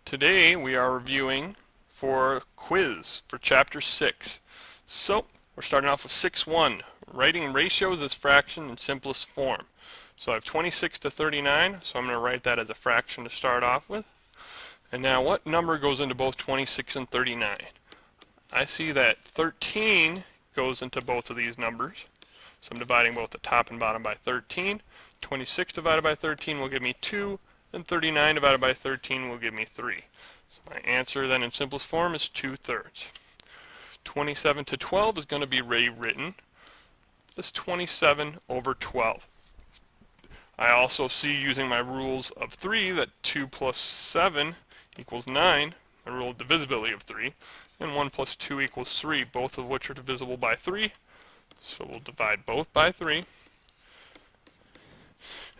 Today we are reviewing for a quiz for chapter 6. So we're starting off with 6.1, writing ratios as fraction in simplest form. So I have 26 to 39, so I'm going to write that as a fraction to start off with. And now what number goes into both 26 and 39? I see that 13 goes into both of these numbers. So I'm dividing both the top and bottom by 13. 26 divided by 13 will give me 2. And 39 divided by 13 will give me 3. So my answer then in simplest form is 2/3. 27 to 12 is going to be rewritten as 27 over 12. I also see, using my rules of 3, that 2 plus 7 equals 9, my rule of divisibility of 3, and 1 plus 2 equals 3, both of which are divisible by 3. So we'll divide both by 3.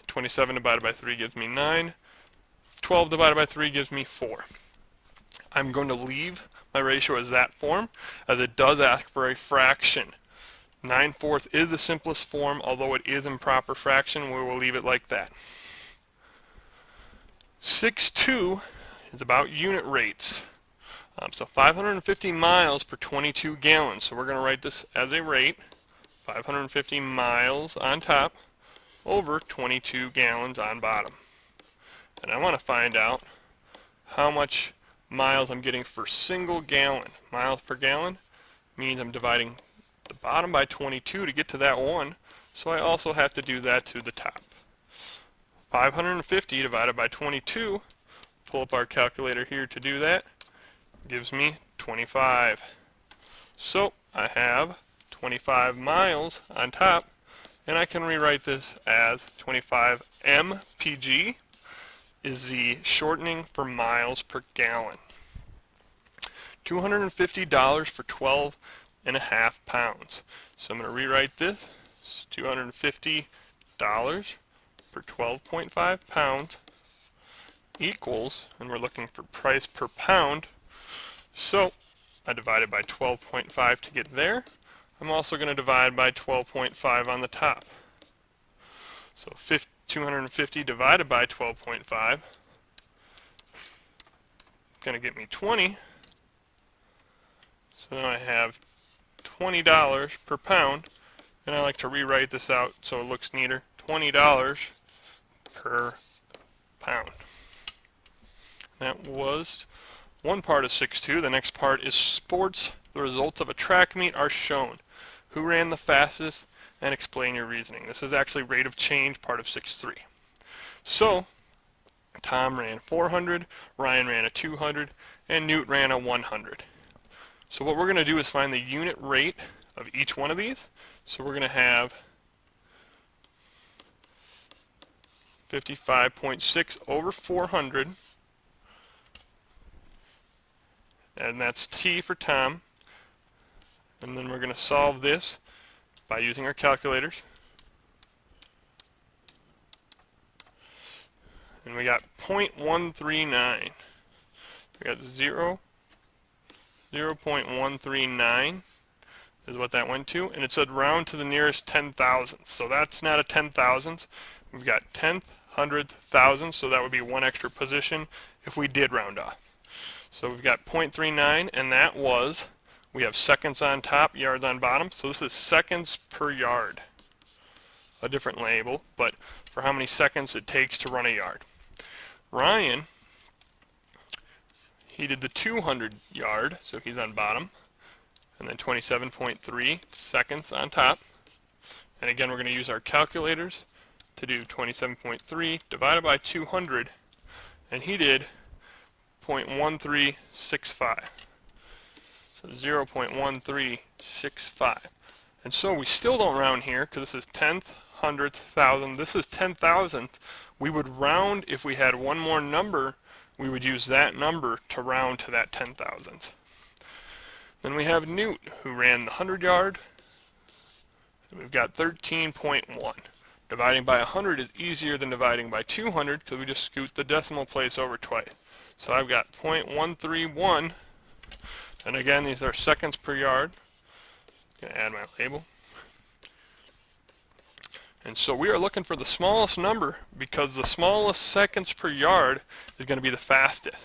27 divided by 3 gives me 9. 12 divided by 3 gives me 4. I'm going to leave my ratio as that form, as it does ask for a fraction. 9/4 is the simplest form, although it is improper fraction. We will leave it like that. 6.2 is about unit rates. So 550 miles per 22 gallons. So we're going to write this as a rate. 550 miles on top over 22 gallons on bottom. And I want to find out how much miles I'm getting for single gallon. Miles per gallon means I'm dividing the bottom by 22 to get to that 1, so I also have to do that to the top. 550 divided by 22, pull up our calculator here to do that, gives me 25. So I have 25 miles on top, and I can rewrite this as 25 mpg is the shortening for miles per gallon. $250 for 12.5 pounds. So I'm going to rewrite this. It's $250 for 12.5 pounds equals, and we're looking for price per pound, so I divided by 12.5 to get there. I'm also going to divide by 12.5 on the top. So 250 divided by 12.5 is going to get me 20. So now I have $20 per pound, and I like to rewrite this out so it looks neater. $20 per pound. That was one part of 6.2. The next part is sports. The results of a track meet are shown. Who ran the fastest? And explain your reasoning. This is actually rate of change, part of 6.3. So Tom ran 400, Ryan ran a 200, and Newt ran a 100. So what we're going to do is find the unit rate of each one of these. So we're going to have 55.6 over 400, and that's T for Tom. And then we're going to solve this by using our calculators. And we got 0.139. We got 0.139 is what that went to. And it said round to the nearest 10,000. So that's not a 10,000. We've got tenth, hundredth, thousandth, so that would be one extra position if we did round off. So we've got 0.39, and that was, we have seconds on top, yards on bottom, so this is seconds per yard. A different label, but for how many seconds it takes to run a yard. Ryan, he did the 200 yard, so he's on bottom, and then 27.3 seconds on top. And again, we're going to use our calculators to do 27.3 divided by 200, and he did 0.1365. So 0.1365. And so we still don't round here because this is tenth, hundredth, thousandth. This is 10,000th. We would round if we had one more number. We would use that number to round to that 10,000th. Then we have Newt, who ran the 100 yard. We've got 13.1. Dividing by 100 is easier than dividing by 200 because we just scoot the decimal place over twice. So I've got 0.131. And again, these are seconds per yard. I'm going to add my label. And so we are looking for the smallest number because the smallest seconds per yard is going to be the fastest.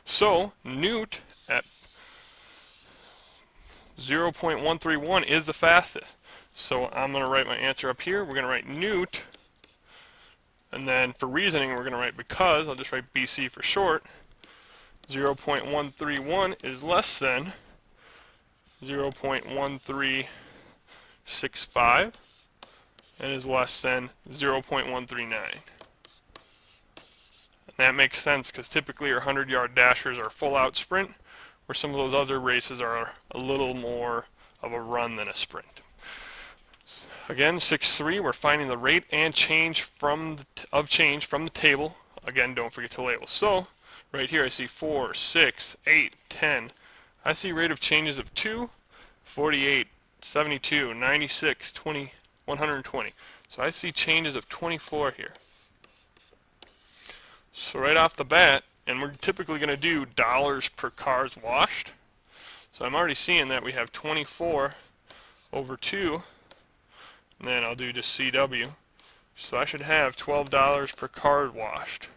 So Newt at 0.131 is the fastest. So I'm going to write my answer up here. We're going to write Newt, and then for reasoning we're going to write because. I'll just write BC for short. 0.131 is less than 0.1365 and is less than 0.139. And that makes sense because typically our 100-yard dashers are a full-out sprint, where some of those other races are a little more of a run than a sprint. Again, 6.3, we're finding the rate and change from the table. Again, don't forget to label. So right here I see 4, 6, 8, 10. I see rate of changes of 2, 48, 72, 96, 20, 120. So I see changes of 24 here. So right off the bat, and we're typically going to do dollars per cars washed. So I'm already seeing that we have 24 over 2. And then I'll do just CW. So I should have $12 per car washed.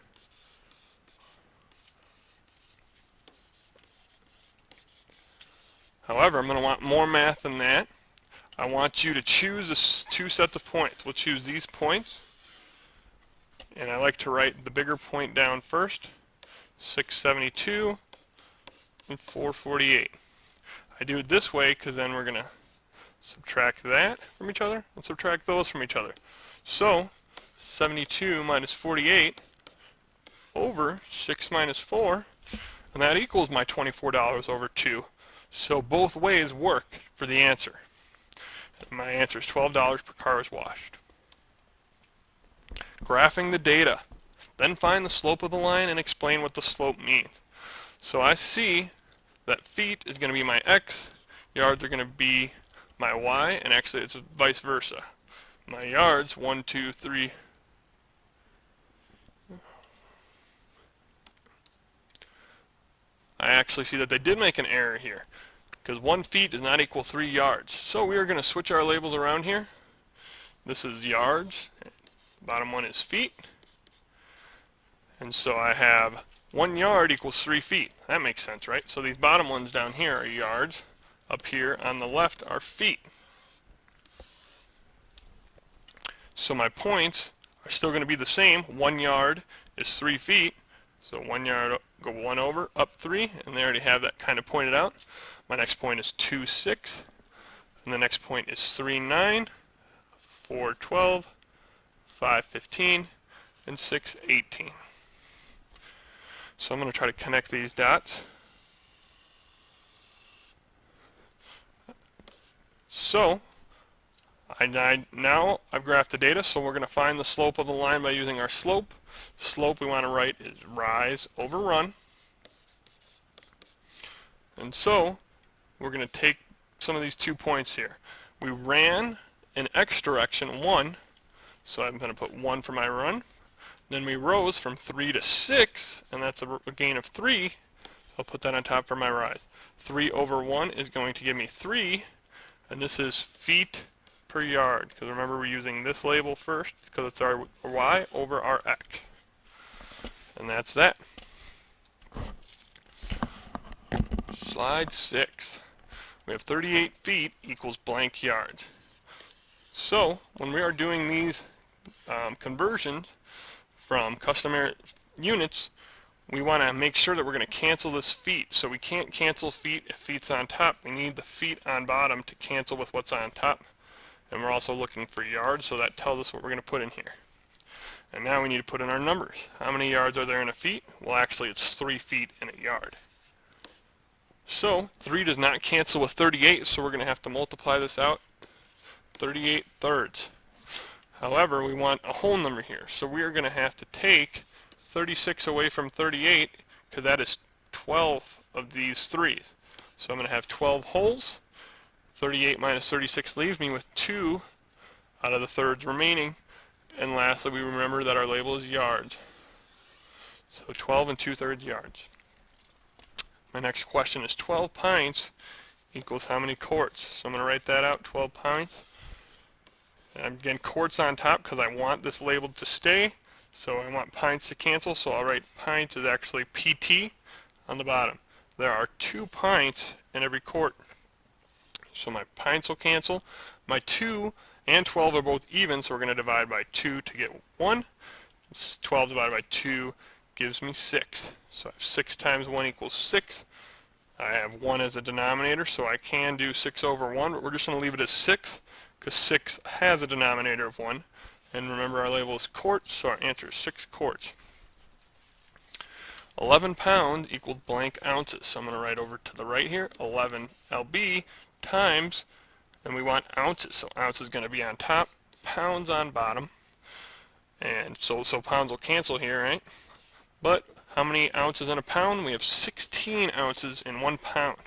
However, I'm going to want more math than that. I want you to choose two sets of points. We'll choose these points. And I like to write the bigger point down first. 672 and 448. I do it this way because then we're going to subtract that from each other and subtract those from each other. So 72 minus 48 over 6 minus 4, and that equals my $24 over 2. So both ways work for the answer. And my answer is $12 per car is washed. Graphing the data. Then find the slope of the line and explain what the slope means. So I see that feet is going to be my x, yards are going to be my y, and actually it's vice versa. My yards, 1, 2, 3. I actually see that they did make an error here, because 1 feet does not equal 3 yards. So we are going to switch our labels around here. This is yards, the bottom one is feet. And so I have 1 yard equals 3 feet. That makes sense, right? So these bottom ones down here are yards. Up here on the left are feet. So my points are still going to be the same. 1 yard is 3 feet. So 1 yard, go 1 over, up 3, and they already have that kind of pointed out. My next point is 2, 6, and the next point is 3, 9, 4, 12, 5, 15, and 6, 18. So I'm going to try to connect these dots. So now I've graphed the data, so we're going to find the slope of the line by using our slope. Slope we want to write is rise over run. And so we're going to take some of these 2 points here. We ran in x direction 1, so I'm going to put 1 for my run. Then we rose from 3 to 6, and that's a gain of 3. I'll put that on top for my rise. 3 over 1 is going to give me 3, and this is feet per yard, because remember we're using this label first because it's our y over our x. And that's that. Slide 6. We have 38 feet equals blank yards. So when we are doing these conversions from customary units, we want to make sure that we're going to cancel this feet. So we can't cancel feet if feet's on top. We need the feet on bottom to cancel with what's on top. And we're also looking for yards, so that tells us what we're going to put in here. And now we need to put in our numbers. How many yards are there in a feet? Well, actually it's 3 feet in a yard. So 3 does not cancel with 38, so we're going to have to multiply this out. 38 thirds. However, we want a whole number here, so we are going to have to take 36 away from 38, because that is 12 of these 3s. So I'm going to have 12 wholes. 38 minus 36 leaves me with 2 out of the thirds remaining. And lastly, we remember that our label is yards. So 12 and 2/3 yards. My next question is 12 pints equals how many quarts? So I'm going to write that out, 12 pints. And again, quarts on top because I want this label to stay. So I want pints to cancel, so I'll write pints is actually PT on the bottom. There are 2 pints in every quart. So my pints will cancel. My 2 and 12 are both even, so we're going to divide by 2 to get 1. 12 divided by 2 gives me 6. So I have 6 times 1 equals 6. I have 1 as a denominator, so I can do 6 over 1, but we're just going to leave it as 6 because 6 has a denominator of 1. And remember, our label is quarts, so our answer is 6 quarts. 11 pounds equals blank ounces. So I'm going to write over to the right here, 11 lb times, and we want ounces. So ounces is going to be on top, pounds on bottom. And so pounds will cancel here, right? But how many ounces in a pound? We have 16 ounces in 1 pound.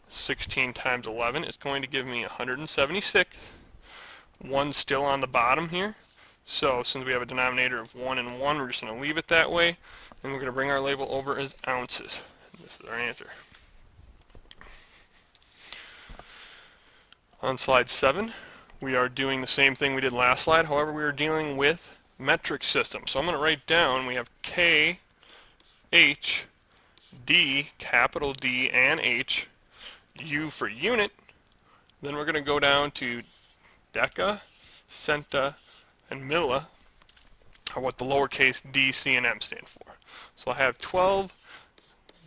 16 times 11 is going to give me 176. 1 still on the bottom here. So since we have a denominator of 1 and 1, we're just going to leave it that way. And we're going to bring our label over as ounces. And this is our answer. On slide 7, we are doing the same thing we did last slide. However, we are dealing with metric system. So I'm going to write down, we have K, H, D, capital D and H, U for unit. Then we're going to go down to deca, centa, and milli, are what the lowercase d, c, and m stand for. So I have 12,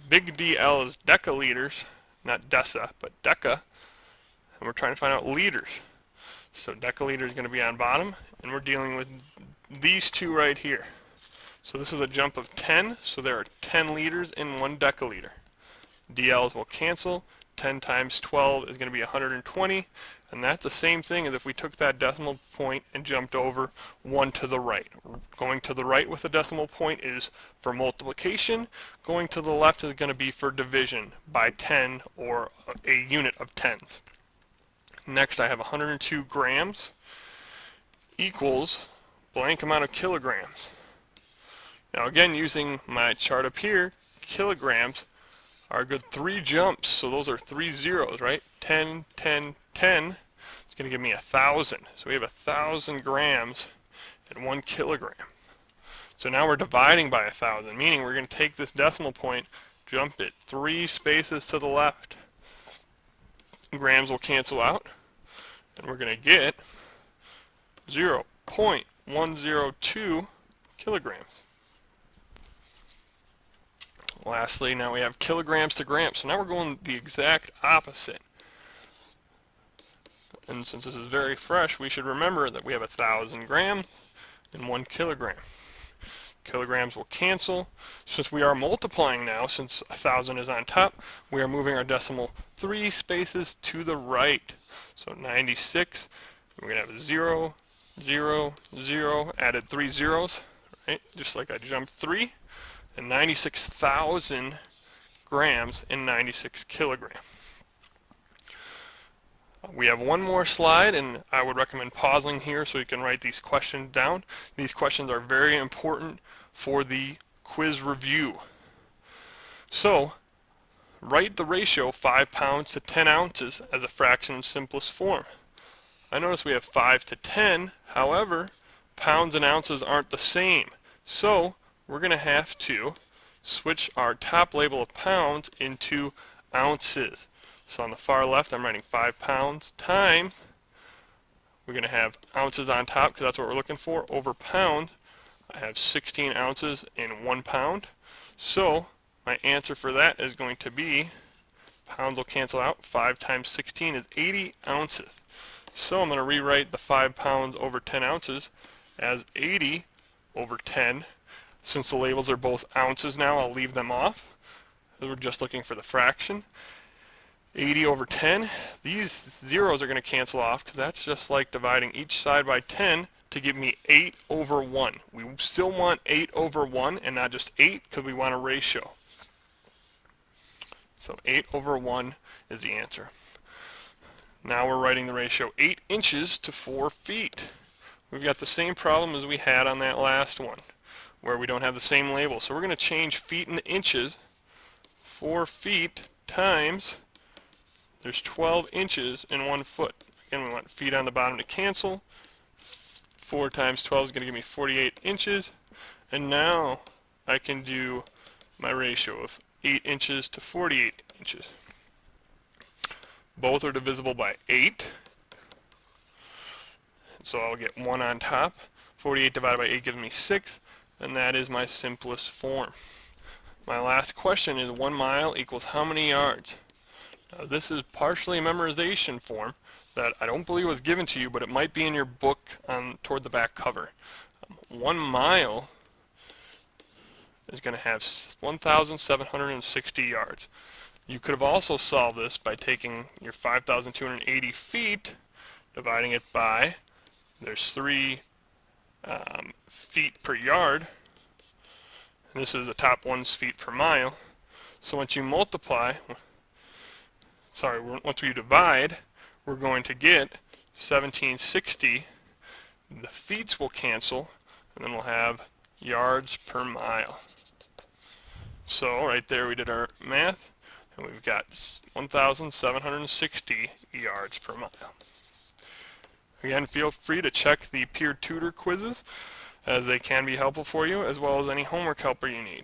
big DL is decaliters, not deci, but deca, and we're trying to find out liters. So decaliter is going to be on bottom, and we're dealing with these two right here. So this is a jump of 10, so there are 10 liters in 1 decaliter. DLs will cancel. 10 times 12 is going to be 120, and that's the same thing as if we took that decimal point and jumped over 1 to the right. Going to the right with a decimal point is for multiplication. Going to the left is going to be for division by 10 or a unit of tens. Next, I have 102 grams equals blank amount of kilograms. Now again, using my chart up here, kilograms are a good 3 jumps, so those are 3 zeros, right? 10, 10, 10. It's going to give me 1,000. So we have 1,000 grams in 1 kilogram. So now we're dividing by 1,000, meaning we're going to take this decimal point, jump it 3 spaces to the left. Grams will cancel out, and we're going to get 0.102 kilograms. Lastly, now we have kilograms to grams. So now we're going the exact opposite. And since this is very fresh, we should remember that we have 1,000 grams in 1 kilogram. Kilograms will cancel. Since we are multiplying now, since 1,000 is on top, we are moving our decimal 3 spaces to the right. So 96, we're going to have 0, 0, 0, added 3 zeros, right? Just like I jumped 3. And 96,000 grams in 96 kilograms. We have one more slide, and I would recommend pausing here so you can write these questions down. These questions are very important for the quiz review. So, write the ratio 5 pounds to 10 ounces as a fraction in simplest form. I notice we have 5 to 10, however, pounds and ounces aren't the same. So, we're going to have to switch our top label of pounds into ounces. So on the far left, I'm writing 5 pounds times, we're going to have ounces on top because that's what we're looking for, over pound. I have 16 ounces in 1 pound. So my answer for that is going to be, pounds will cancel out, 5 times 16 is 80 ounces. So I'm going to rewrite the 5 pounds over 10 ounces as 80 over 10. Since the labels are both ounces now, I'll leave them off. We're just looking for the fraction. 80 over 10. These zeros are going to cancel off because that's just like dividing each side by 10 to give me 8 over 1. We still want 8 over 1 and not just 8 because we want a ratio. So 8 over 1 is the answer. Now we're writing the ratio 8 inches to 4 feet. We've got the same problem as we had on that last one, where we don't have the same label. So we're going to change feet into inches. 4 feet times, there's 12 inches in 1 foot. Again, we want feet on the bottom to cancel. 4 times 12 is going to give me 48 inches. And now I can do my ratio of 8 inches to 48 inches. Both are divisible by 8. So I'll get 1 on top. 48 divided by 8 gives me 6, and that is my simplest form. My last question is 1 mile equals how many yards? Now, this is partially a memorization form that I don't believe was given to you, but it might be in your book toward the back cover. 1 mile is going to have 1,760 yards. You could have also solved this by taking your 5,280 feet, dividing it by, there's 3 feet per yard. And this is the top one's feet per mile. So once you once we divide, we're going to get 1760. The feet will cancel, and then we'll have yards per mile. So right there we did our math, and we've got 1,760 yards per mile. Again, feel free to check the peer tutor quizzes, as they can be helpful for you, as well as any homework helper you need.